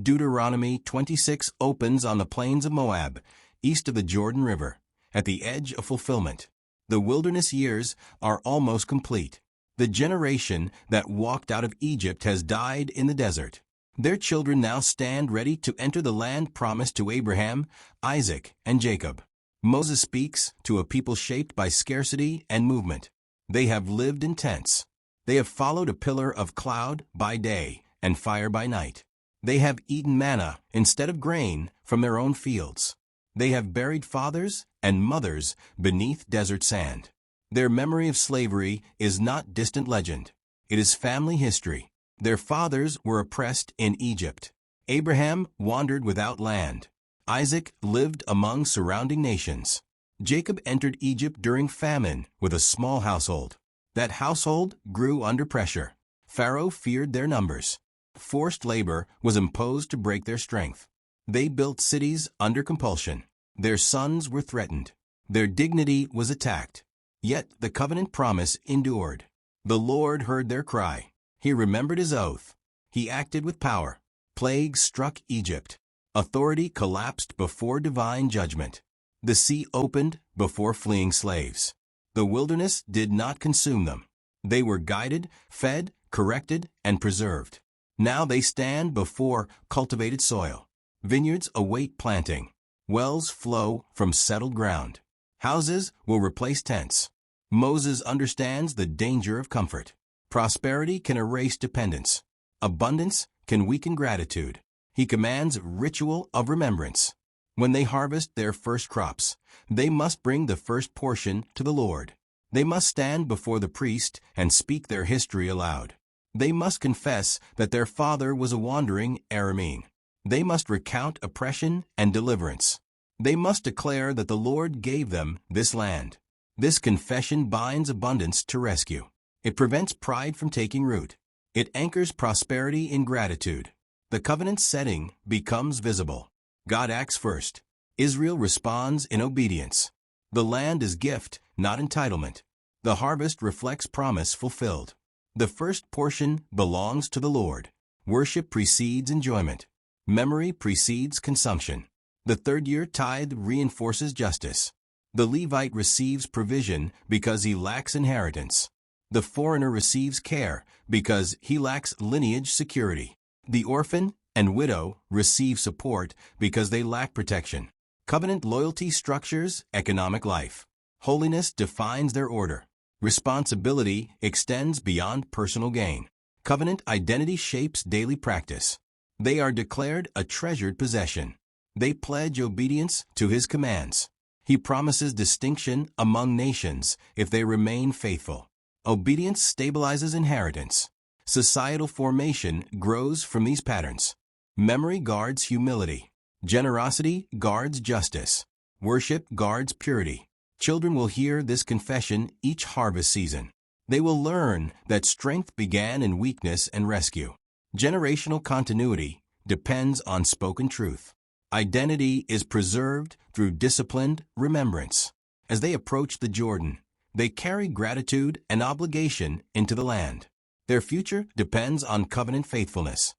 Deuteronomy 26 opens on the plains of Moab, east of the Jordan River, at the edge of fulfillment. The wilderness years are almost complete. The generation that walked out of Egypt has died in the desert. Their children now stand ready to enter the land promised to Abraham, Isaac, and Jacob. Moses speaks to a people shaped by scarcity and movement. They have lived in tents. They have followed a pillar of cloud by day and fire by night. They have eaten manna instead of grain from their own fields. They have buried fathers and mothers beneath desert sand. Their memory of slavery is not distant legend. It is family history. Their fathers were oppressed in Egypt. Abraham wandered without land. Isaac lived among surrounding nations. Jacob entered Egypt during famine with a small household. That household grew under pressure. Pharaoh feared their numbers. Forced labor was imposed to break their strength. They built cities under compulsion. Their sons were threatened. Their dignity was attacked. Yet the covenant promise endured. The Lord heard their cry. He remembered his oath. He acted with power. Plagues struck Egypt. Authority collapsed before divine judgment. The sea opened before fleeing slaves. The wilderness did not consume them. They were guided, fed, corrected, and preserved. Now they stand before cultivated soil. Vineyards await planting. Wells flow from settled ground. Houses will replace tents. Moses understands the danger of comfort. Prosperity can erase dependence. Abundance can weaken gratitude. He commands ritual of remembrance. When they harvest their first crops, they must bring the first portion to the Lord. They must stand before the priest and speak their history aloud. They must confess that their father was a wandering Aramean. They must recount oppression and deliverance. They must declare that the Lord gave them this land. This confession binds abundance to rescue. It prevents pride from taking root. It anchors prosperity in gratitude. The covenant setting becomes visible. God acts first. Israel responds in obedience. The land is gift, not entitlement. The harvest reflects promise fulfilled. The first portion belongs to the Lord. Worship precedes enjoyment. Memory precedes consumption. The third-year tithe reinforces justice. The Levite receives provision because he lacks inheritance. The foreigner receives care because he lacks lineage security. The orphan and widow receive support because they lack protection. Covenant loyalty structures economic life. Holiness defines their order. Responsibility extends beyond personal gain. Covenant identity shapes daily practice. They are declared a treasured possession. They pledge obedience to his commands. He promises distinction among nations if they remain faithful. Obedience stabilizes inheritance. Societal formation grows from these patterns. Memory guards humility. Generosity guards justice. Worship guards purity. Children will hear this confession each harvest season. They will learn that strength began in weakness and rescue. Generational continuity depends on spoken truth. Identity is preserved through disciplined remembrance. As they approach the Jordan, they carry gratitude and obligation into the land. Their future depends on covenant faithfulness.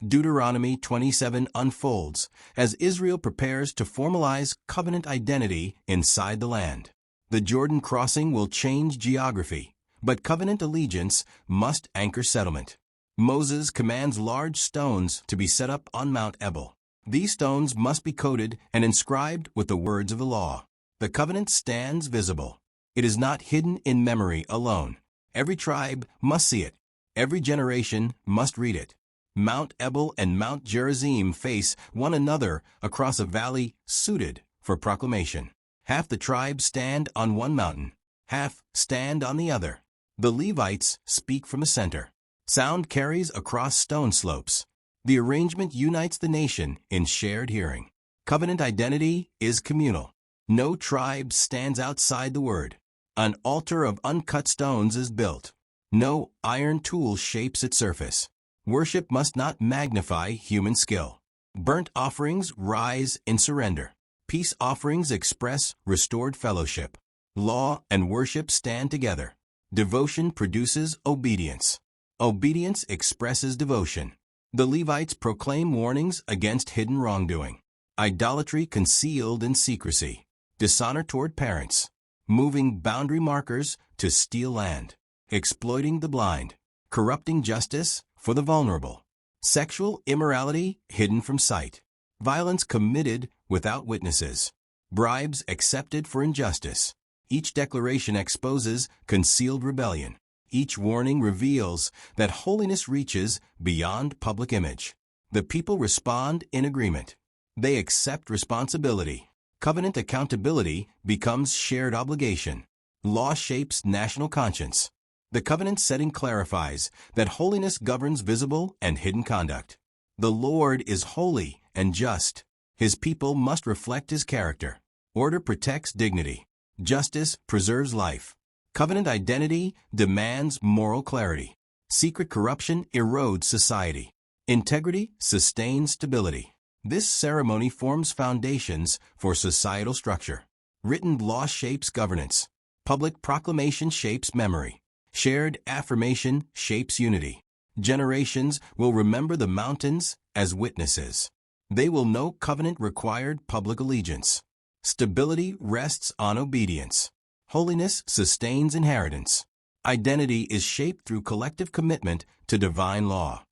Deuteronomy 27 unfolds as Israel prepares to formalize covenant identity inside the land. The Jordan crossing will change geography, but covenant allegiance must anchor settlement. Moses commands large stones to be set up on Mount Ebal. These stones must be coated and inscribed with the words of the law. The covenant stands visible. It is not hidden in memory alone. Every tribe must see it. Every generation must read it. Mount Ebal and Mount Gerizim face one another across a valley suited for proclamation. Half the tribes stand on one mountain. Half stand on the other. The Levites speak from the center. Sound carries across stone slopes. The arrangement unites the nation in shared hearing. Covenant identity is communal. No tribe stands outside the word. An altar of uncut stones is built. No iron tool shapes its surface. Worship must not magnify human skill. Burnt offerings rise in surrender. Peace offerings express restored fellowship. Law and worship stand together. Devotion produces obedience. Obedience expresses devotion. The Levites proclaim warnings against hidden wrongdoing, idolatry concealed in secrecy, dishonor toward parents, moving boundary markers to steal land, exploiting the blind, corrupting justice for the vulnerable, sexual immorality hidden from sight, violence committed without witnesses, bribes accepted for injustice. Each declaration exposes concealed rebellion. Each warning reveals that holiness reaches beyond public image. The people respond in agreement. They accept responsibility. Covenant accountability becomes shared obligation. Law shapes national conscience. The covenant setting clarifies that holiness governs visible and hidden conduct. The Lord is holy and just. His people must reflect His character. Order protects dignity. Justice preserves life. Covenant identity demands moral clarity. Secret corruption erodes society. Integrity sustains stability. This ceremony forms foundations for societal structure. Written law shapes governance. Public proclamation shapes memory. Shared affirmation shapes unity. Generations will remember the mountains as witnesses. They will know covenant required public allegiance. Stability rests on obedience. Holiness sustains inheritance. Identity is shaped through collective commitment to divine law.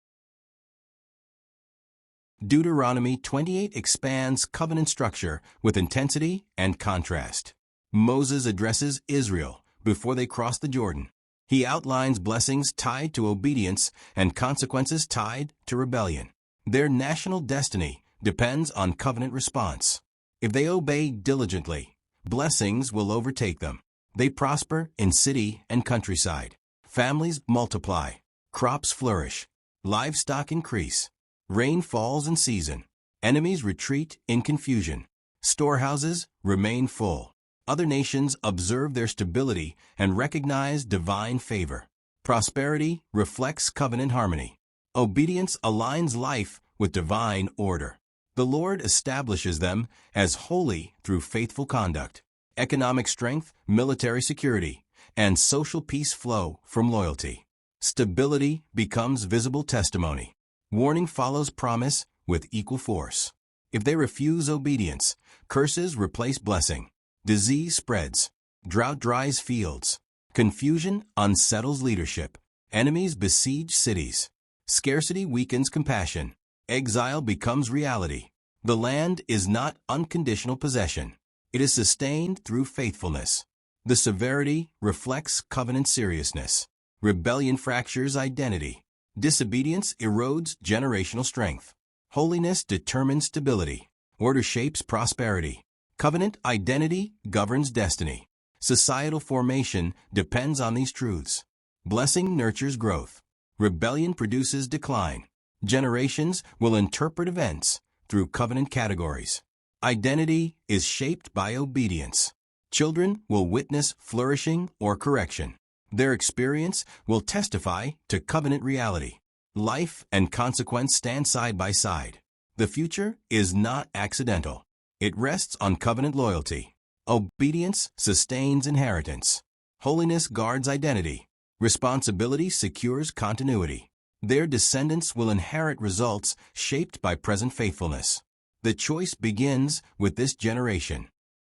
Deuteronomy 28 expands covenant structure with intensity and contrast. Moses addresses Israel before they cross the Jordan. He outlines blessings tied to obedience and consequences tied to rebellion. Their national destiny depends on covenant response. If they obey diligently, blessings will overtake them. They prosper in city and countryside. Families multiply. Crops flourish. Livestock increase. Rain falls in season. Enemies retreat in confusion. Storehouses remain full. Other nations observe their stability and recognize divine favor. Prosperity reflects covenant harmony. Obedience aligns life with divine order. The Lord establishes them as holy through faithful conduct. Economic strength, military security, and social peace flow from loyalty. Stability becomes visible testimony. Warning follows promise with equal force. If they refuse obedience, curses replace blessing. Disease spreads. Drought dries fields. Confusion unsettles leadership. Enemies besiege cities. Scarcity weakens compassion. Exile becomes reality. The land is not unconditional possession. It is sustained through faithfulness. The severity reflects covenant seriousness. Rebellion fractures identity. Disobedience erodes generational strength. Holiness determines stability. Order shapes prosperity. Covenant identity governs destiny. Societal formation depends on these truths. Blessing nurtures growth. Rebellion produces decline. Generations will interpret events through covenant categories. Identity is shaped by obedience. Children will witness flourishing or correction. Their experience will testify to covenant reality. Life and consequence stand side by side. The future is not accidental. It rests on covenant loyalty. Obedience sustains inheritance. Holiness guards identity. Responsibility secures continuity. Their descendants will inherit results shaped by present faithfulness. The choice begins with this generation.